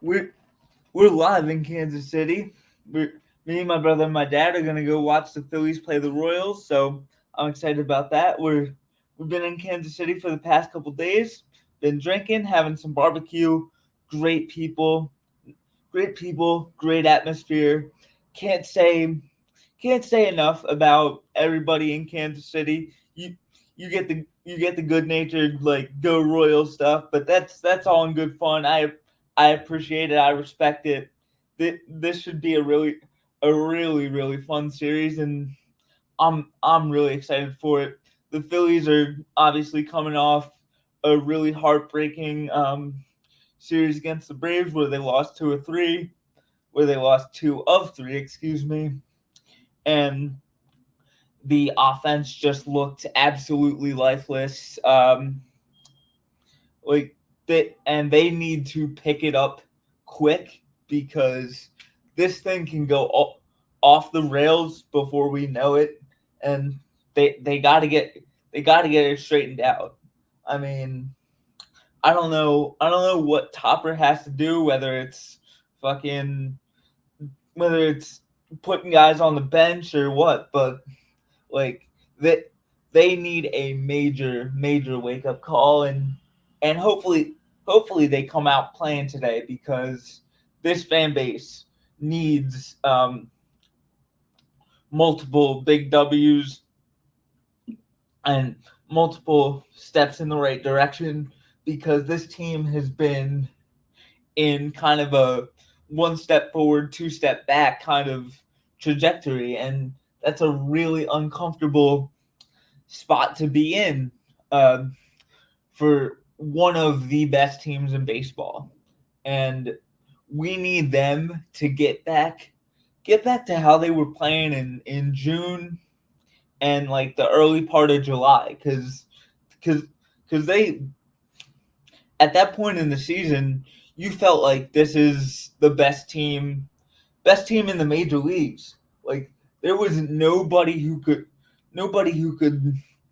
we're we're live in Kansas City. Me and my brother and my dad are gonna go watch the Phillies play the Royals, so I'm excited about that. We've been in Kansas City for the past couple days, been drinking, having some barbecue, great people, great atmosphere. Can't say can't say enough about everybody in Kansas City. You get the good natured like go Royal stuff, but that's all in good fun. I appreciate it. I respect it. This should be a really fun series, and I'm really excited for it. The Phillies are obviously coming off a really heartbreaking series against the Braves where they lost two of three, excuse me, and the offense just looked absolutely lifeless. Like they need to pick it up quick because this thing can go off the rails before we know it, and they got to get it straightened out. I mean, I don't know what Topper has to do, fucking whether it's putting guys on the bench or what, but like that they need a major wake up call, and hopefully they come out playing today because this fan base needs multiple big W's and multiple steps in the right direction because this team has been in kind of a one step forward, two step back kind of trajectory, and that's a really uncomfortable spot to be in um, for one of the best teams in baseball. And we need them to get back to how they were playing in June and like the early part of July because they at that point in the season you felt like this is the best team in the major leagues. Like there was nobody who could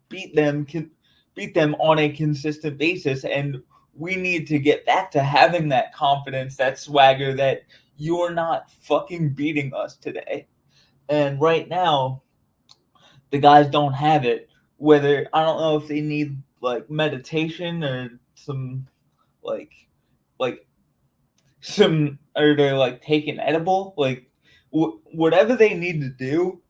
beat them beat them on a consistent basis, and we need to get back to having that confidence, that swagger that you're not fucking beating us today. And right now, the guys don't have it. Whether I don't know if they need like meditation or some like like some or they're like taking edible like whatever they need to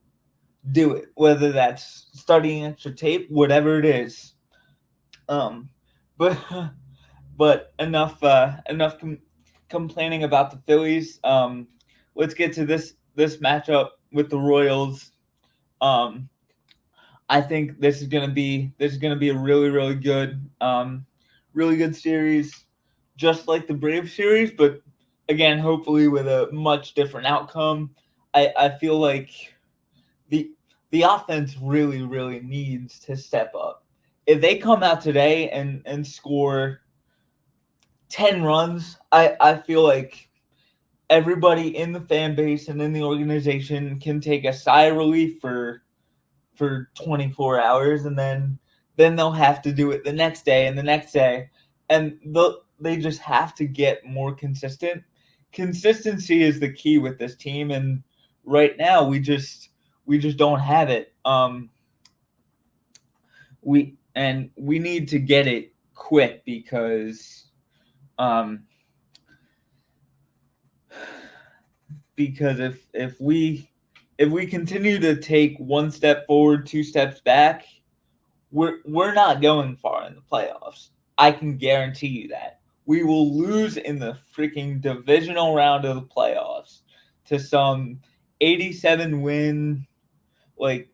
do it, whether that's studying extra tape, whatever it is. um but but enough complaining about the Phillies. Let's get to this matchup with the Royals. um I think this is gonna be a really good series, just like the Braves series, but again, hopefully with a much different outcome. I feel like the the offense really needs to step up. If they come out today and score 10 runs, I feel like everybody in the fan base and in the organization can take a sigh of relief for 24 hours, and then they'll have to do it the next day and the next day, and they just have to get more consistent. Consistency is the key with this team, and right now we just don't have it. We need to get it quick um because if we continue to take one step forward, two steps back, we're not going far in the playoffs. I can guarantee you that. We will lose in the freaking divisional round of the playoffs to some 87 win like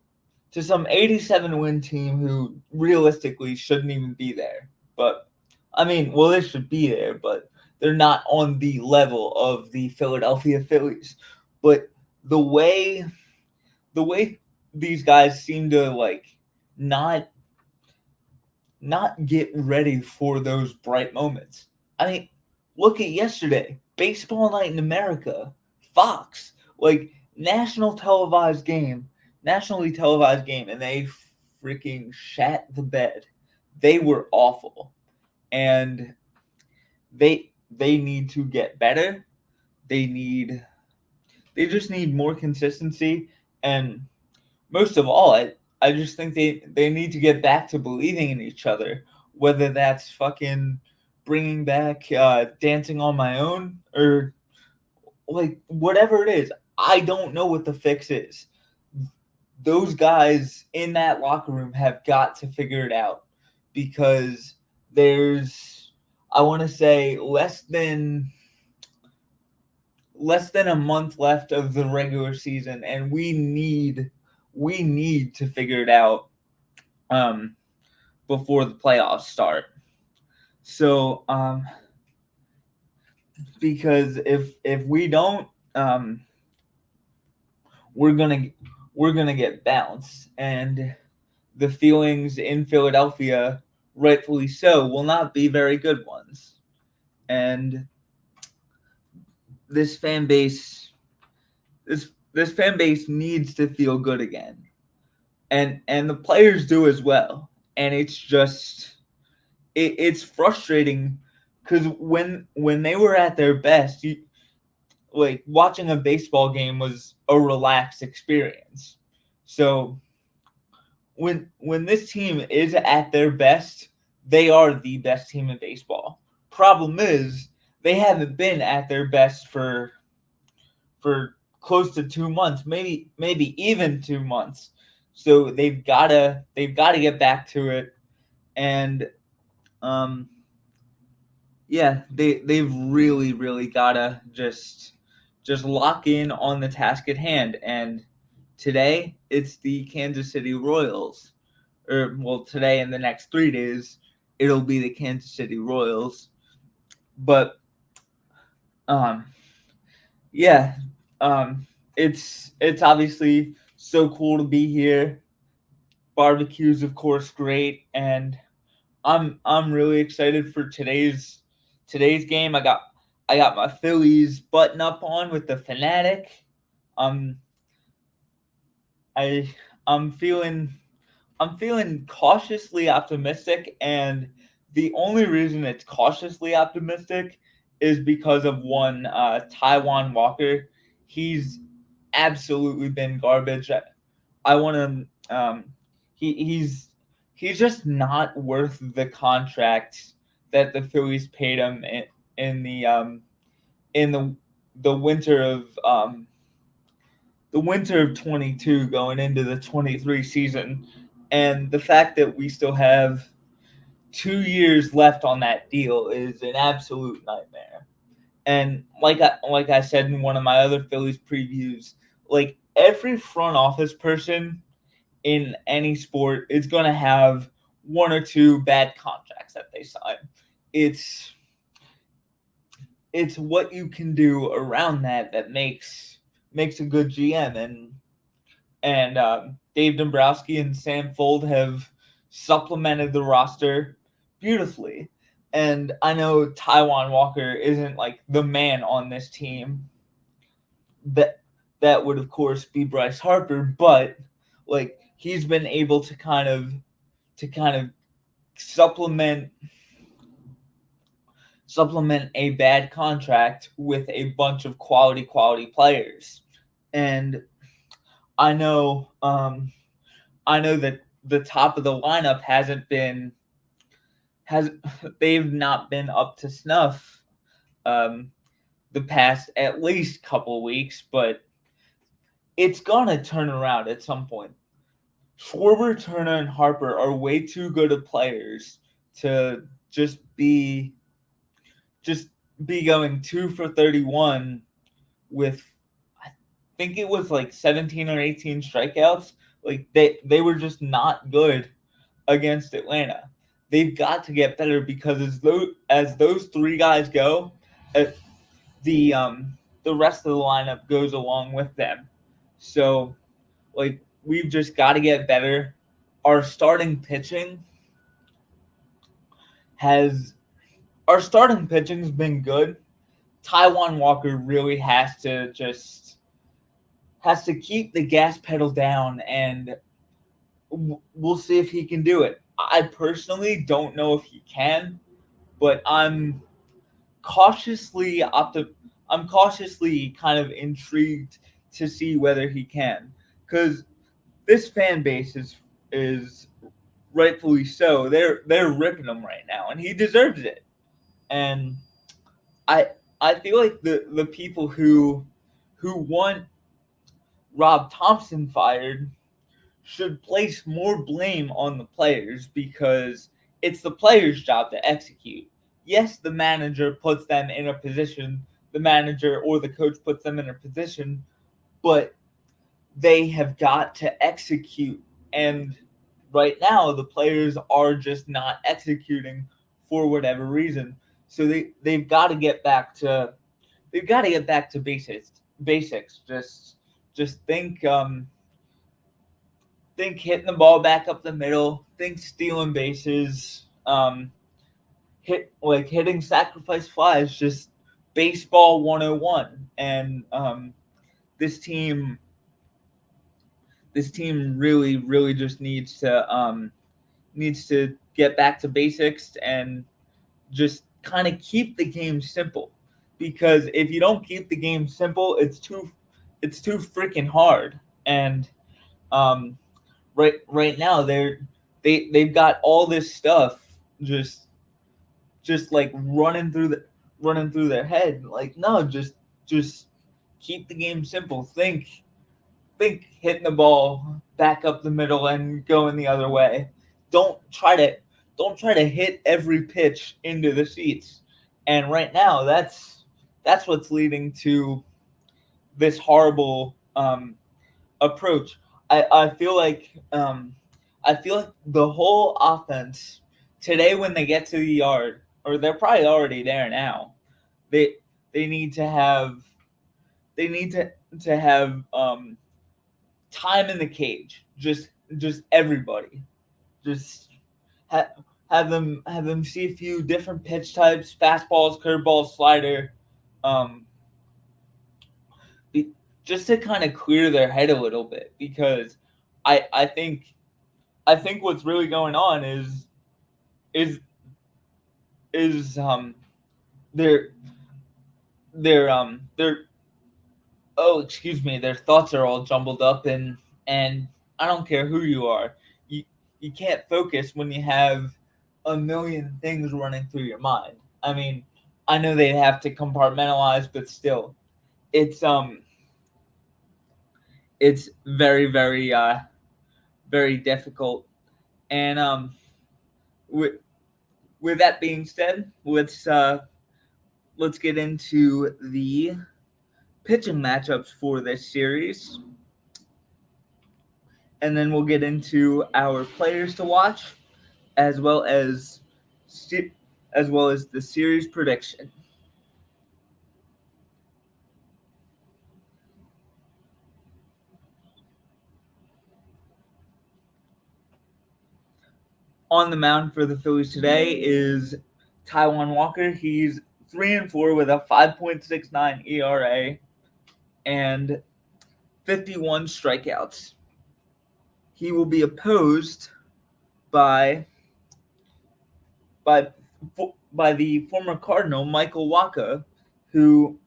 to some 87 win team who realistically shouldn't even be there. But I mean, well, they should be there, but they're not on the level of the Philadelphia Phillies. But the way the way these guys seem to like not not get ready for those bright moments. I mean, look at yesterday, Baseball Night in America, Fox, like nationally televised game, and they freaking shat the bed. They were awful, and they they need to get better. They just need more consistency, and most of all, I just think they need to get back to believing in each other. Whether that's fucking bringing back dancing on my own, or like whatever it is, I don't know what the fix is. Those guys in that locker room have got to figure it out, because there's, I want to say, less than a month left of the regular season, and we need to figure it out um, before the playoffs start. So because if we don't, um, we're gonna we're gonna get bounced, and the feelings in Philadelphia, rightfully so, will not be very good ones. And this fan base, this fan base needs to feel good again, and the players do as well. And it's just it's frustrating, because when they were at their best, like watching a baseball game was a relaxed experience. So when this team is at their best, they are the best team in baseball. Problem is, they haven't been at their best for close to 2 months, maybe even 2 months. So they've gotta get back to it. And um yeah, they've really gotta just lock in on the task at hand. And today it's the Kansas City Royals. Or well, today and the next 3 days it'll be the Kansas City Royals. But um yeah, um it's obviously so cool to be here. Barbecue's of course great, and I'm really excited for today's game. I got my Phillies button up on with the Fanatic. Um, I I'm feeling I'm feeling cautiously optimistic, and the only reason it's cautiously optimistic is because of one Taiwan Walker. He's absolutely been garbage. I want to. He's just not worth the contract that the Phillies paid him in in the winter of the winter of 22 going into the 23 season. And the fact that we still have 2 years left on that deal is an absolute nightmare. And like I said in one of my other Phillies previews, like every front office person in any sport is going to have one or two bad contracts that they sign. It's it's what you can do around that makes a good GM. And Dave Dombrowski and Sam Fold have supplemented the roster beautifully. And I know Taiwan Walker isn't like the man on this team. That would of course be Bryce Harper, but like he's been able to kind of supplement a bad contract with a bunch of quality players. And I know I know that the top of the lineup has they've not been up to snuff um, the past at least couple weeks, but it's gonna turn around at some point. Schwarber, Turner, and Harper are way too good of players to just be going 2 for 31 with, I think it was like 17 or 18 strikeouts. Like they were just not good against Atlanta. They've got to get better, because as those three guys go, uh, the rest of the lineup goes along with them. So like we've just got to get better. Our starting pitching has our starting pitching's been good. Taiwan Walker really has to keep the gas pedal down, and we'll see if he can do it. I personally don't know if he can, but I'm cautiously I'm cautiously kind of intrigued to see whether he can, because this fan base is rightfully so. They're ripping him right now, and he deserves it. And I I feel like the people who want Rob Thompson fired should place more blame on the players, because it's the players' job to execute. Yes, the manager puts them in a position, the manager or the coach puts them in a position, but they have got to execute. And right now, the players are just not executing for whatever reason. So they've got to get back to basics. Basics. Just think hitting the ball back up the middle, think stealing bases, hitting sacrifice flies, just baseball 101. And this team really just needs to get back to basics and just kind of keep the game simple, because if you don't keep the game simple, it's too freaking hard. And um, right now they've got all this stuff just like running through their head. Like, no, just keep the game simple. Think hitting the ball back up the middle and going the other way. Don't try to hit every pitch into the seats. And right now, that's what's leading to this horrible approach. I feel like the whole offense today, when they get to the yard, or they're probably already there now, they they need to have they need to have time in the cage. Just everybody. Just ha- have them see a few different pitch types: fastballs, curveballs, slider, um, just to kind of clear their head a little bit. Because I think what's really going on is their their oh, excuse me, their thoughts are all jumbled up. And I don't care who you are, you you can't focus when you have a million things running through your mind. I mean, I know they have to compartmentalize, but still, it's it's very difficult. And with that being said, let's get into the pitching matchups for this series, and then we'll get into our players to watch, as well as the series prediction. On the mound for the Phillies today is Taijuan Walker. He's 3-4 with a 5.69 ERA and 51 strikeouts. He will be opposed by by by the former Cardinal Michael Wacha, who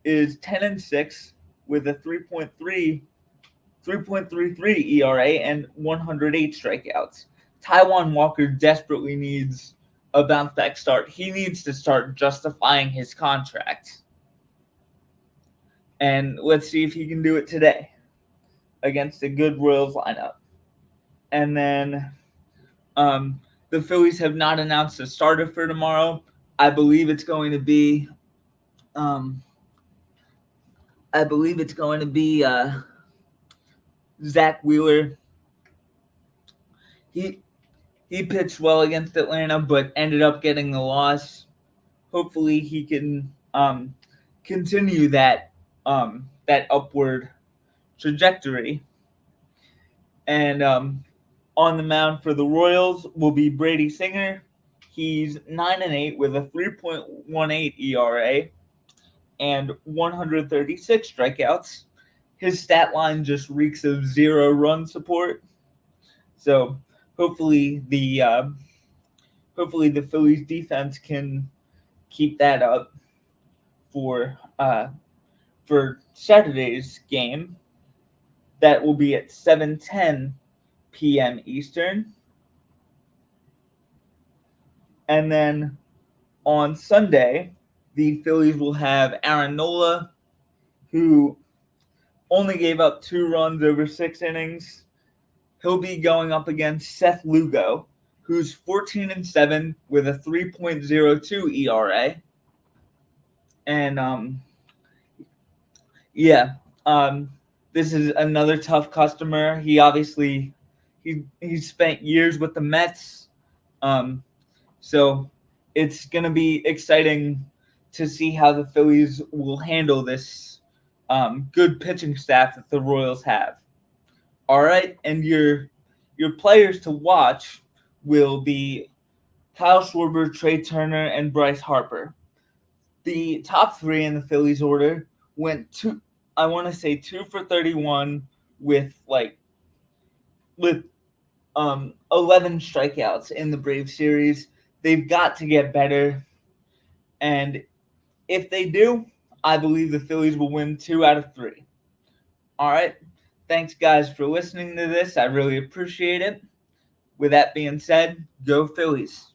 is 10-6 with a 3.33 ERA and 108 strikeouts. Taijuan Walker desperately needs a bounce back start. He needs to start justifying his contract. And let's see if he can do it today against a good Royals lineup. And then the Phillies have not announced a starter for tomorrow. I believe it's going to be Zach Wheeler. He pitched well against Atlanta, but ended up getting the loss. Hopefully, he can continue that upward trajectory. And on the mound for the Royals will be Brady Singer. He's 9-8 with a 3.18 ERA and 136 strikeouts. His stat line just reeks of 0 run support. So hopefully the Phillies defense can keep that up. for Saturday's game. That will be at 7:10 p.m. Eastern. And then on Sunday, the Phillies will have Aaron Nola, who only gave up 2 runs over 6 innings. He'll be going up against Seth Lugo, who's 14-7 with a 3.02 ERA. And this is another tough customer. He obviously he spent years with the Mets, so it's gonna be exciting to see how the Phillies will handle this good pitching staff that the Royals have. All right, and your players to watch will be Kyle Schwarber, Trey Turner, and Bryce Harper. The top 3 in the Phillies order went two. I want to say 2 for 31 with 11 strikeouts in the Braves series. They've got to get better, and if they do, I believe the Phillies will win 2 out of 3. All right. Thanks, guys, for listening to this. I really appreciate it. With that being said, go Phillies.